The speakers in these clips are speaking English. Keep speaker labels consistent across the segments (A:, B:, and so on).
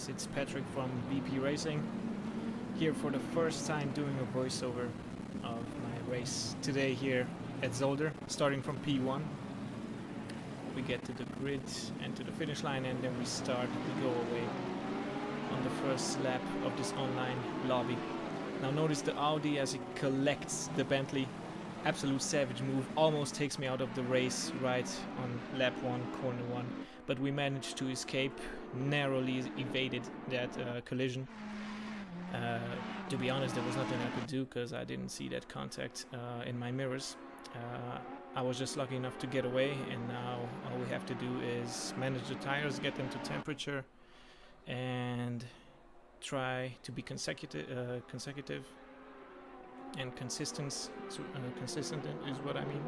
A: it's Patrick from BP Racing, here for the first time doing a voiceover of my race today here at Zolder, starting from P1. We get to the grid and to the finish line, and then we go away on the first lap of this online lobby. Now notice the Audi as it collects the Bentley. Absolute savage move, almost takes me out of the race right on lap 1, corner 1, but we managed to escape, narrowly evaded that collision. To be honest, there was nothing I could do because I didn't see that contact in my mirrors. I was just lucky enough to get away, and now all we have to do is manage the tires, get them to temperature, and try to be consecutive and consistent is what I mean.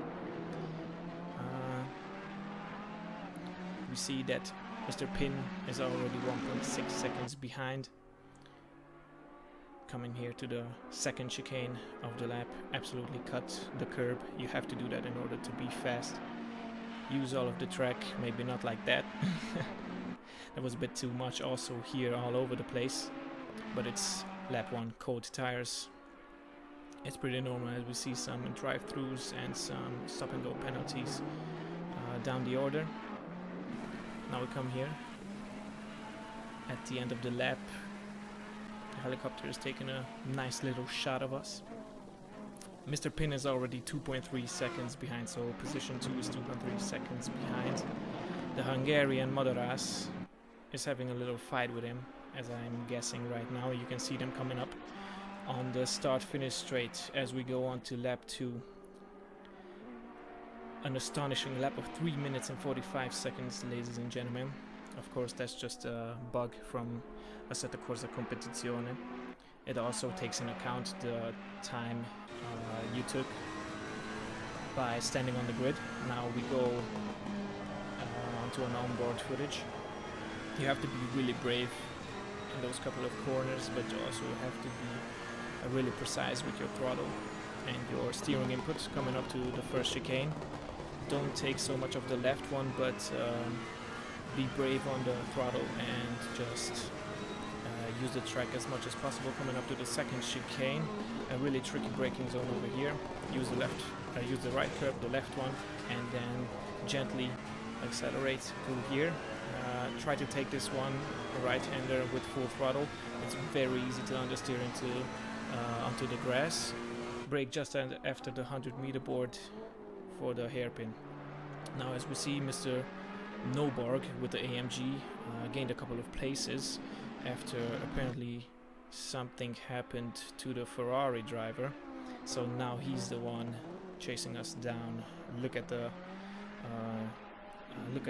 A: We see that Mr. Pin is already 1.6 seconds behind. Coming here to the second chicane of the lap, absolutely cut the curb. You have to do that in order to be fast. Use all of the track, maybe not like that. That was a bit too much also here all over the place. But it's lap 1, cold tires. It's pretty normal as we see some drive-thrus and some stop-and-go penalties down the order. Now we come here at the end of the lap. The helicopter is taking a nice little shot of us. Mr. Pin is already 2.3 seconds behind, so position 2 is 2.3 seconds behind. The Hungarian Madaras is having a little fight with him, as I'm guessing right now. You can see them coming up on the start-finish straight as we go on to lap 2. An astonishing lap of 3 minutes and 45 seconds, ladies and gentlemen. Of course, that's just a bug from Assetto Corsa Competizione. It also takes into account the time you took by standing on the grid. Now we go onto an onboard footage. You have to be really brave in those couple of corners, but you also have to be really precise with your throttle and your steering inputs coming up to the first chicane. Don't take so much of the left one, but be brave on the throttle and just use the track as much as possible. Coming up to the second chicane, a really tricky braking zone over here. Use the right curb, the left one, and then gently accelerate through here. Try to take this one, a right-hander with full throttle. It's very easy to understeer onto the grass. Brake just after the 100-meter board for the hairpin. Now, as we see, Mr. Noborg with the AMG gained a couple of places after apparently something happened to the Ferrari driver. So now he's the one chasing us down. Look at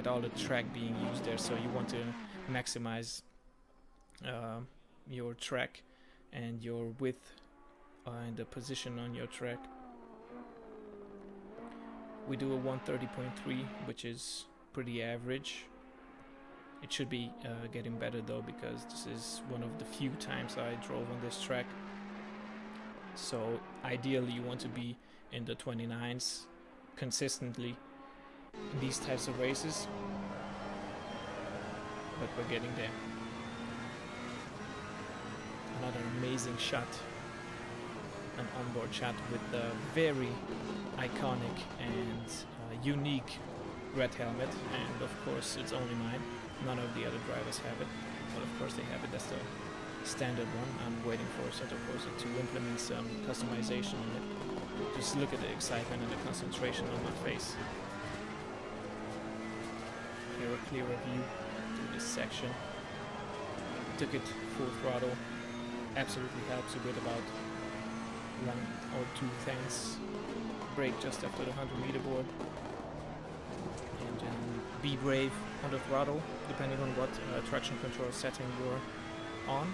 A: all the track being used there. So you want to maximize your track and your width and the position on your track. We do a 130.3, which is pretty average. It should be getting better though, because this is one of the few times I drove on this track. So ideally you want to be in the 29s consistently in these types of races, but we're getting there. Another amazing shot, an onboard shot with the very iconic and unique red helmet, and of course it's only mine. None of the other drivers have it, but of course they have it. That's the standard one. I'm waiting for Assetto Corsa to implement some customization on it. Just look at the excitement and the concentration on my face. Here a clearer view to this section. Took it full throttle. Absolutely helps a bit, about 1 or 2 tenths. Brake just after the 100-meter board. And then be brave on the throttle, depending on what traction control setting you're on.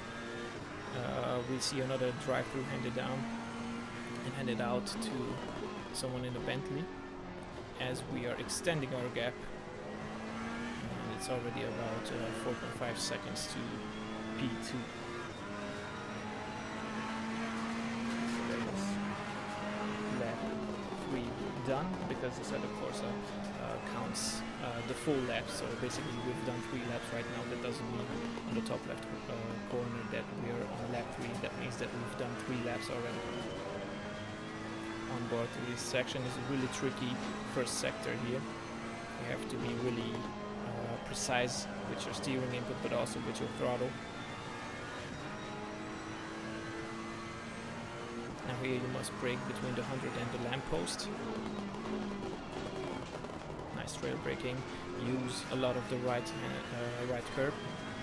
A: We'll see another drive-through handed down and handed out to someone in the Bentley as we are extending our gap. And it's already about 4.5 seconds to P2. Lap 3 done, because Assetto Corsa counts the full lap. So basically we've done 3 laps right now. That doesn't mean on the top left corner that we're on lap 3. That means that we've done 3 laps already. On board, this section is a really tricky first sector here. You have to be really precise with your steering input, but also with your throttle. Now here you must brake between the 100 and the lamppost. Nice trail braking. Use a lot of the right curb,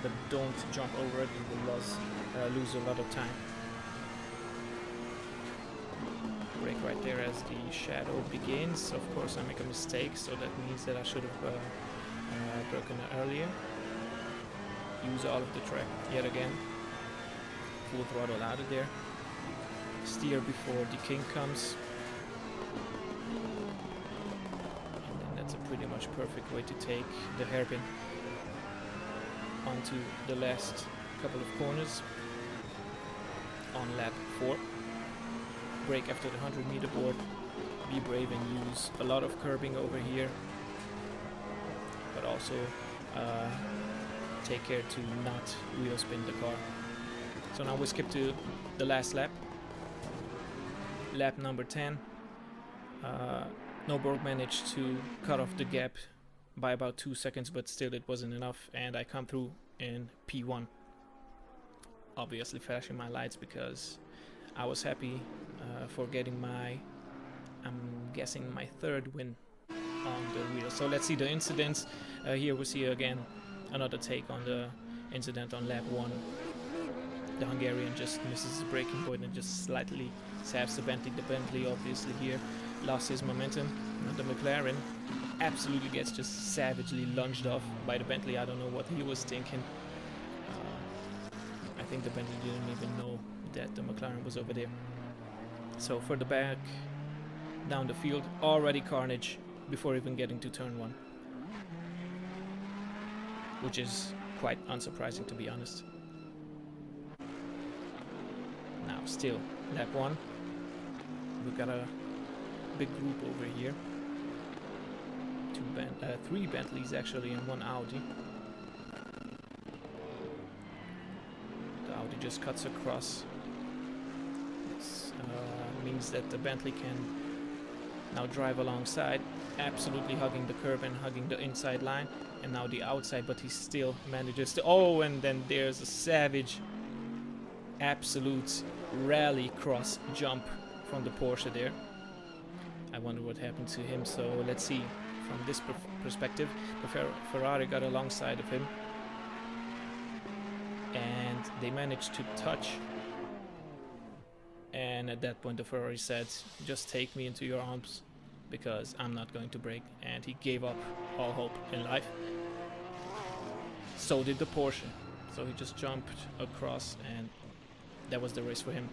A: but don't jump over it. You will lose a lot of time. Brake right there as the shadow begins. Of course I make a mistake, so that means that I should have broken it earlier. Use all of the track yet again. Full throttle out of there. Steer before the king comes. And then that's a pretty much perfect way to take the hairpin onto the last couple of corners on lap 4. Brake after the 100-meter board. Be brave and use a lot of curbing over here, but also take care to not wheel spin the car. So now we skip to the last lap. Lap number 10. Noborg managed to cut off the gap by about 2 seconds, but still it wasn't enough, and I come through in P1. Obviously flashing my lights because I was happy for getting my, I'm guessing my 3rd win on the wheel. So let's see the incidents. Here we see again another take on the incident on lap 1. The Hungarian just misses the braking point and just slightly saps the Bentley. The Bentley obviously here lost his momentum. And the McLaren absolutely gets just savagely lunged off by the Bentley. I don't know what he was thinking. I think the Bentley didn't even know that the McLaren was over there. So for the back down the field, already carnage before even getting to turn 1, which is quite unsurprising, to be honest. Now still lap 1, we've got a big group over here. 3 Bentleys actually and 1 Audi. The Audi just cuts across. This means that the Bentley can now drive alongside, absolutely hugging the curb and hugging the inside line, and now the outside, but he still manages to, oh, and then there's a savage absolute rally cross jump from the Porsche there. I wonder what happened to him. So let's see from this perspective. The Ferrari got alongside of him and they managed to touch, and at that point the Ferrari said, just take me into your arms because I'm not going to brake, and he gave up all hope in life. So did the Porsche. So he just jumped across and that was the race for him.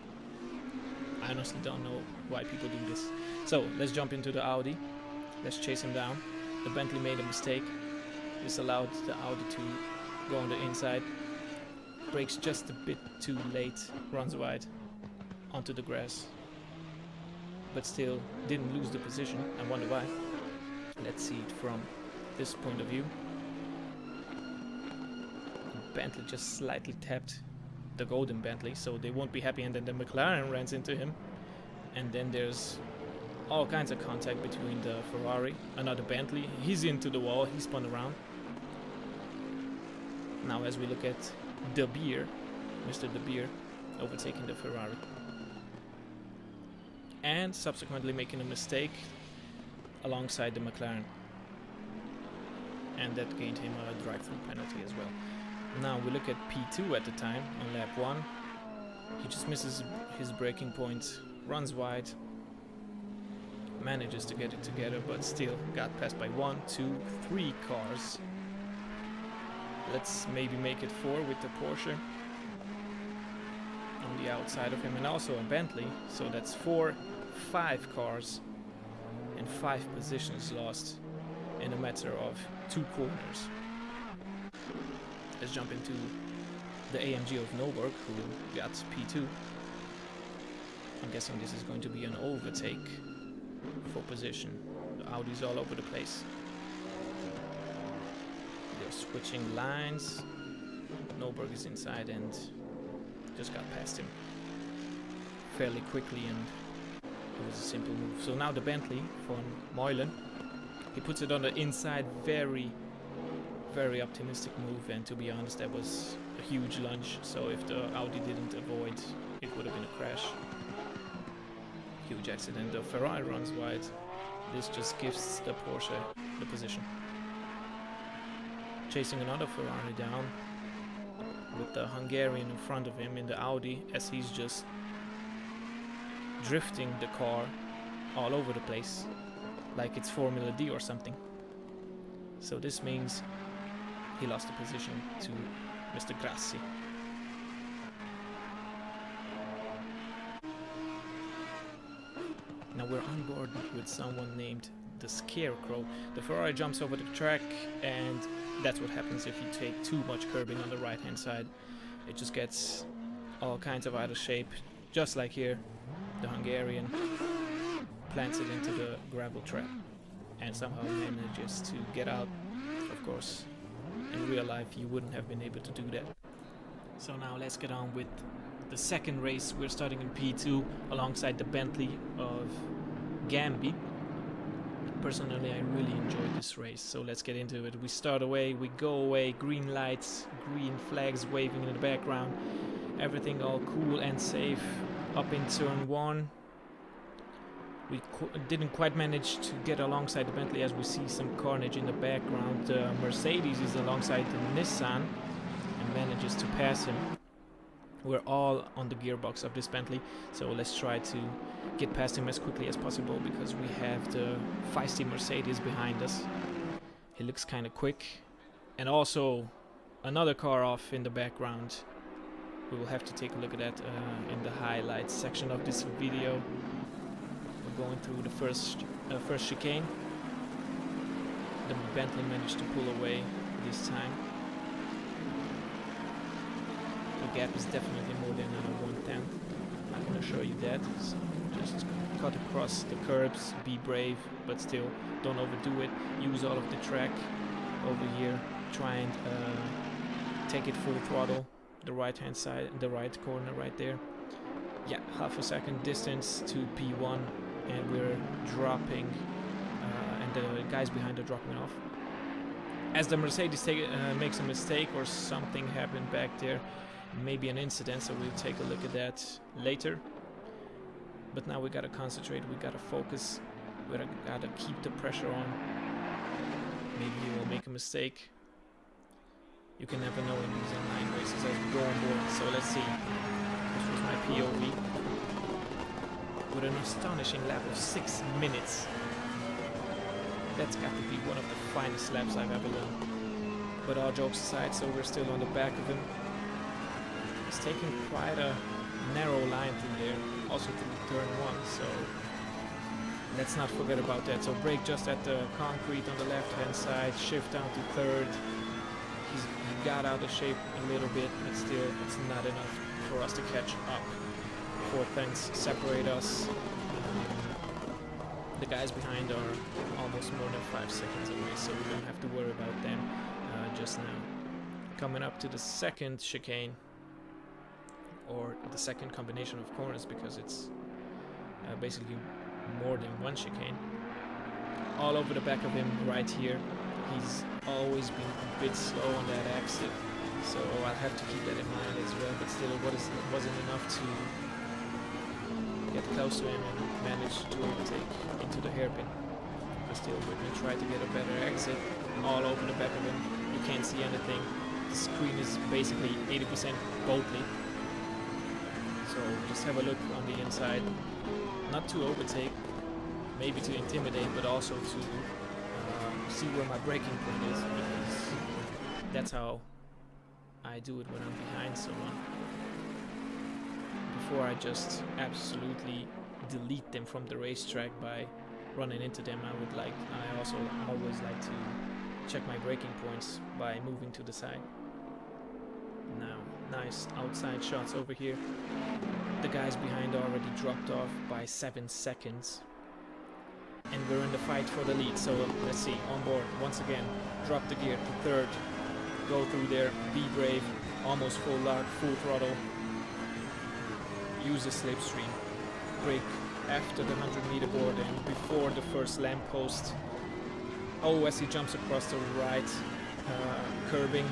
A: I honestly don't know why people do this. So let's jump into the Audi. Let's chase him down. The Bentley made a mistake. This allowed the Audi to go on the inside. Brakes just a bit too late. Runs wide onto the grass. But still didn't lose the position. I wonder why. Let's see it from this point of view. Bentley just slightly tapped the golden Bentley, so they won't be happy, and then the McLaren runs into him, and then there's all kinds of contact between the Ferrari, another Bentley. He's into the wall, he spun around. Now as we look at De Beer, Mr. De Beer overtaking the Ferrari and subsequently making a mistake alongside the McLaren, and that gained him a drive-through penalty as well. Now we look at P2 at the time on lap 1. He just misses his braking point, runs wide, manages to get it together, but still got passed by 1, 2, 3 cars. Let's maybe make it 4 with the Porsche on the outside of him, and also a Bentley. So that's 4, 5 cars and 5 positions lost in a matter of 2 corners. Let's jump into the AMG of Noborg, who got P2. I'm guessing this is going to be an overtake for position. The Audi's all over the place. They're switching lines. Norberg is inside and just got past him fairly quickly, and it was a simple move. So now the Bentley von Meulen, he puts it on the inside. Very, very optimistic move, and to be honest, that was a huge lunge. So if the Audi didn't avoid, it would have been a crash. Huge accident. The Ferrari runs wide. This just gives the Porsche the position. Chasing another Ferrari down with the Hungarian in front of him in the Audi, as he's just drifting the car all over the place like it's Formula D or something. So this means he lost the position to Mr. Grassi. Now we're on board with someone named the Scarecrow. The Ferrari jumps over the track, and that's what happens if you take too much curbing on the right hand side. It just gets all kinds of out of shape, just like here. The Hungarian plants it into the gravel trap and somehow manages to get out. Of course, in real life you wouldn't have been able to do that. So now let's get on with the second race. We're starting in P2 alongside the Bentley of Gambi. Personally, I really enjoyed this race, so let's get into it. We start away, we go away, green lights, green flags waving in the background, everything all cool and safe. Up in turn 1, we didn't quite manage to get alongside the Bentley, as we see some carnage in the background. The Mercedes is alongside the Nissan and manages to pass him. We're all on the gearbox of this Bentley, so let's try to get past him as quickly as possible, because we have the feisty Mercedes behind us. He looks kind of quick, and also another car off in the background. We will have to take a look at that in the highlights section of this video. We're going through the first chicane. The Bentley managed to pull away this time. The gap is definitely more than 1/10. I can assure you that. So just cut across the curbs, be brave, but still don't overdo it. Use all of the track over here. Try and take it full throttle. The right hand side, the right corner right there. Yeah, half a second distance to P1, and we're dropping, and the guys behind are dropping off. As the Mercedes makes a mistake or something happened back there, maybe an incident, so we'll take a look at that later. But now we gotta concentrate, we gotta focus, we gotta keep the pressure on. Maybe he will make a mistake. You can never know in these online races as we go on board. So let's see. This was my POV. With an astonishing lap of 6 minutes. That's got to be one of the finest laps I've ever done. But all jokes aside, so we're still on the back of him. He's taking quite a narrow line through there. Also through turn 1, so let's not forget about that. So brake just at the concrete on the left hand side. Shift down to third. He got out of shape a little bit, but still it's not enough for us to catch up. 4 tenths separate us. The guys behind are almost more than 5 seconds away, so we don't have to worry about them just now. Coming up to the second chicane, or the second combination of corners, because it's basically more than one chicane. All over the back of him right here. He's always been a bit slow on that exit, so I'll have to keep that in mind as well. But still, it wasn't enough to get close to him and manage to overtake into the hairpin. But still, we're going to try to get a better exit. All over the back of him, you can't see anything. The screen is basically 80% boldly. So just have a look on the inside. Not to overtake, maybe to intimidate, but also to see where my braking point is, because that's how I do it when I'm behind someone. Before I just absolutely delete them from the racetrack by running into them, I also always like to check my braking points by moving to the side. Now, nice outside shots over here. The guys behind already dropped off by 7 seconds. and we're in the fight for the lead. So let's see, on board once again, drop the gear to third, go through there, be brave, almost full lock, full throttle, use the slipstream, brake after the 100-meter board and before the first lamppost. Oh, as he jumps across the right curbing,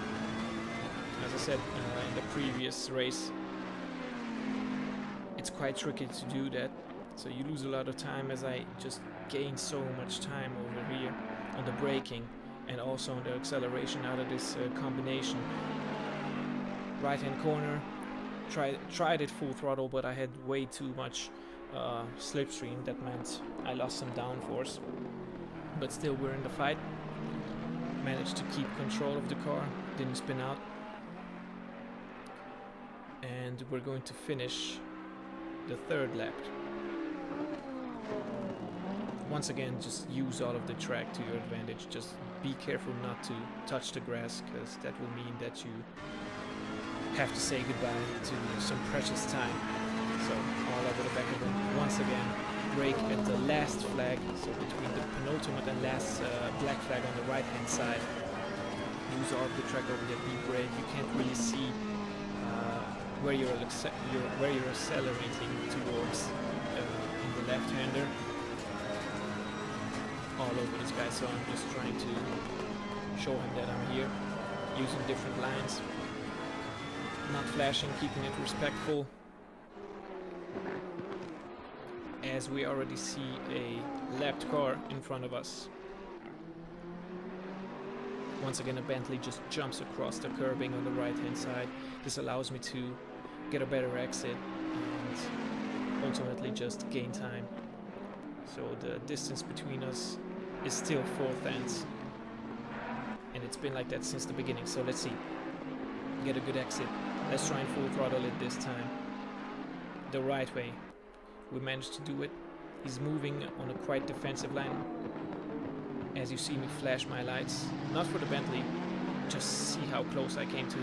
A: as I said in the previous race, it's quite tricky to do that, so you lose a lot of time, as I just gained so much time over here on the braking and also on the acceleration out of this combination. Right hand corner, tried it full throttle, but I had way too much slipstream. That meant I lost some downforce, but still we're in the fight. Managed to keep control of the car, didn't spin out, and we're going to finish the third lap. Once again, just use all of the track to your advantage. Just be careful not to touch the grass, because that will mean that you have to say goodbye to some precious time. So all over the back of them. Once again, brake at the last flag, so between the penultimate and last black flag on the right hand side. Use all of the track over there, be brave. You can't really see where you're accelerating towards in the left hander. All over this guy, so I'm just trying to show him that I'm here, using different lines, not flashing, keeping it respectful, as we already see a lapped car in front of us. Once again, a Bentley just jumps across the curbing on the right hand side. This allows me to get a better exit and ultimately just gain time. So the distance between us is still 4/10, and it's been like that since the beginning. So let's see, get a good exit. Let's try and full throttle it this time the right way. We managed to do it. He's moving on a quite defensive line, as you see me flash my lights, not for the Bentley, just see how close I came to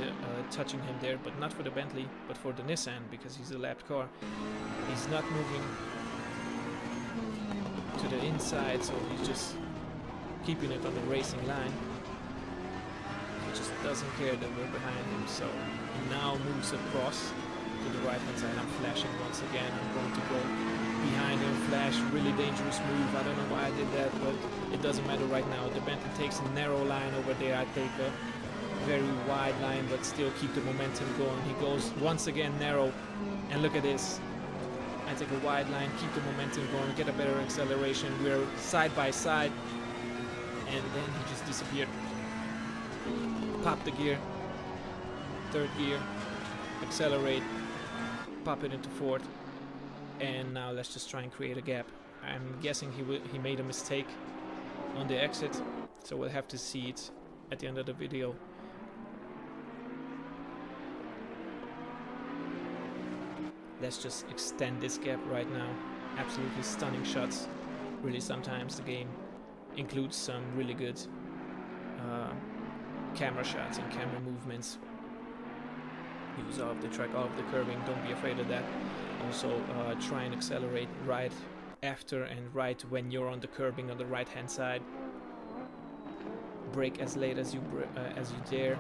A: touching him there, but not for the Bentley, but for the Nissan, because he's a lapped car. He's not moving to the inside, so he's just keeping it on the racing line. He just doesn't care that we're behind him, so he now moves across to the right hand side. I'm flashing once again. I'm going to go behind him, flash, really dangerous move. I don't know why I did that, but it doesn't matter right now. The Bentley takes a narrow line over there. I take a very wide line, but still keep the momentum going. He goes once again narrow, and look at this. I take a wide line, keep the momentum going, get a better acceleration. We're side by side, and then he just disappeared. Pop the gear, third gear, accelerate, pop it into fourth, and now let's just try and create a gap. I'm guessing he made a mistake on the exit, so we'll have to see it at the end of the video. Let's just extend this gap right now. Absolutely stunning shots. Really, sometimes the game includes some really good camera shots and camera movements. Use all of the track, all of the curbing, don't be afraid of that. Also try and accelerate right after and right when you're on the curbing on the right hand side. Brake as late as you dare.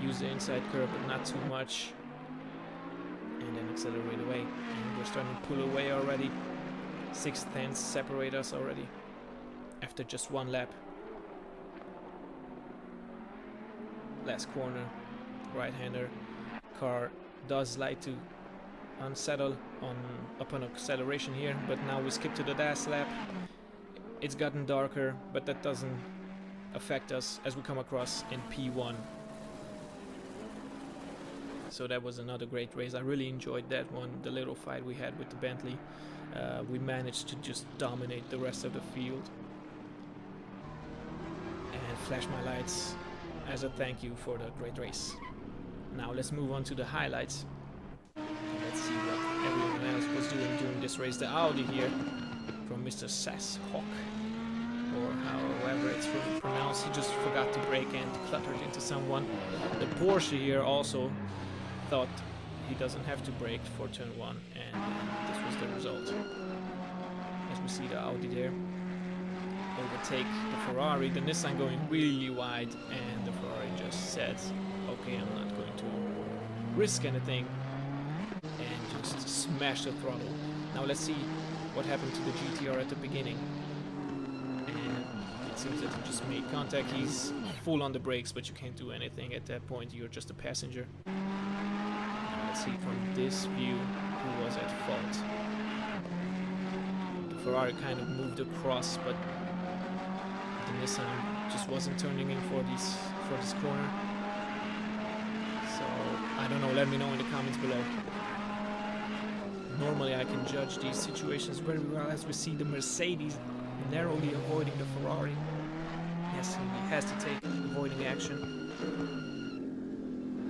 A: Use the inside curb, but not too much. And then accelerate away. And we're starting to pull away already. 6/10 separate us already after just one lap. Last corner, right-hander. Car does like to unsettle upon acceleration here, but now we skip to the last lap. It's gotten darker, but that doesn't affect us as we come across in P1. So that was another great race. I really enjoyed that one, the little fight we had with the Bentley. We managed to just dominate the rest of the field. And flash my lights as a thank you for the great race. Now let's move on to the highlights. Let's see what everyone else was doing during this race. The Audi here from Mr. Sasshawk, or however it's really pronounced. He just forgot to brake and cluttered into someone. The Porsche here also thought he doesn't have to brake for turn 1, and this was the result. As we see the Audi there. overtake the Ferrari, the Nissan going really wide, and the Ferrari just said, okay, I'm not going to risk anything, and just smash the throttle. Now let's see what happened to the GTR at the beginning. And it seems that he just made contact. He's full on the brakes, but you can't do anything at that point. You're just a passenger. Now let's see from this view who was at fault. The Ferrari kind of moved across, but the Nissan just wasn't turning in for this corner. So I don't know, let me know in the comments below. Normally I can judge these situations very well, as we see the Mercedes narrowly avoiding the Ferrari. Yes, he has to take avoiding action.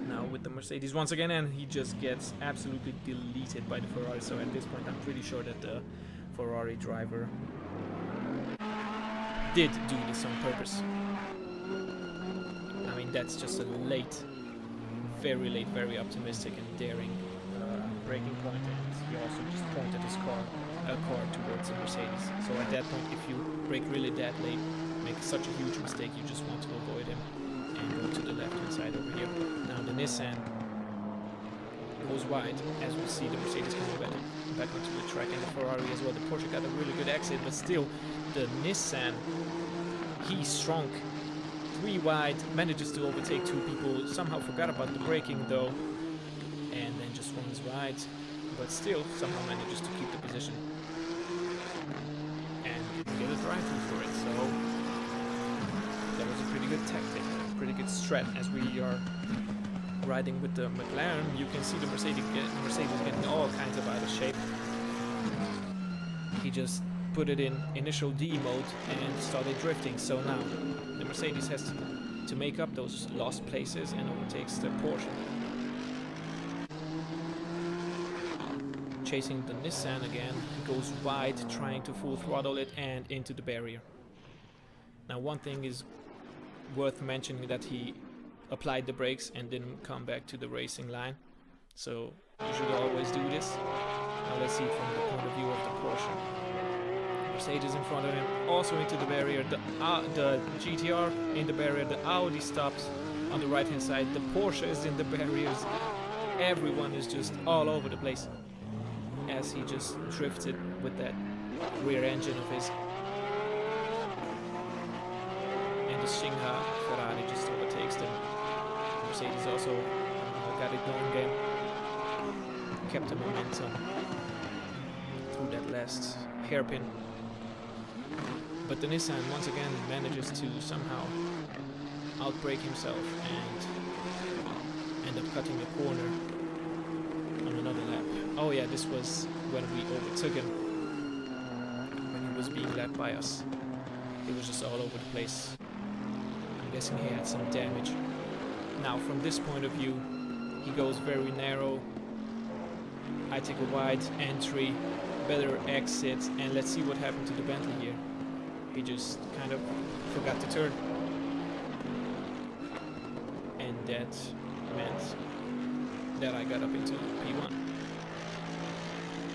A: Now with the Mercedes once again, and he just gets absolutely deleted by the Ferrari. So at this point I'm pretty sure that the Ferrari driver did do this on purpose. I mean, that's just a late, very optimistic and daring braking point, and he also just pointed his car towards the Mercedes. So at that point, if you brake really that late, make such a huge mistake, you just want to avoid him and go to the left hand side over here. Now the Nissan goes wide, as we see the Mercedes coming back onto the track, and the Ferrari as well. The Porsche got a really good exit, but still the Nissan, he shrunk 3 wide, manages to overtake 2 people, somehow forgot about the braking though, and then just runs wide, but still somehow manages to keep the position and get a drive-through for it. So that was a pretty good tactic, pretty good strat. As we are riding with the McLaren, you can see the Mercedes getting all kinds of out of shape. He just put it in initial D mode and started drifting. So now the Mercedes has to make up those lost places and overtakes the Porsche. Chasing the Nissan again, he goes wide, trying to full throttle it and into the barrier. Now one thing is worth mentioning, that he applied the brakes and didn't come back to the racing line. So you should always do this. Now let's see from the point of view of the Porsche. Mercedes in front of him, also into the barrier, the GTR in the barrier, the Audi stops on the right hand side, the Porsche is in the barriers, everyone is just all over the place as he just drifted with that rear engine of his. And the Shinha Ferrari just overtakes them. Mercedes also got it going again, kept the momentum through that last hairpin. But the Nissan once again manages to somehow outbrake himself and end up cutting the corner on another lap. Oh yeah, this was when we overtook him, when he was being lapped by us. It was just all over the place. I'm guessing he had some damage. Now from this point of view, he goes very narrow. I take a wide entry, better exit, and let's see what happened to the Bentley here. He just kind of forgot to turn, and that meant that I got up into P1.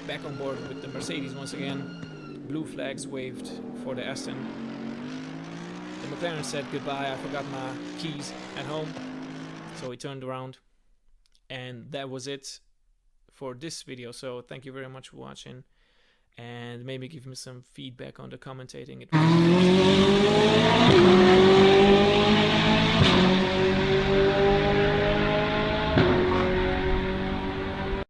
A: Back on board with the Mercedes once again. Blue flags waved for the Aston. The McLaren said goodbye, I forgot my keys at home. So he turned around, and that was it for this video. So thank you very much for watching, and maybe give me some feedback on the commentating.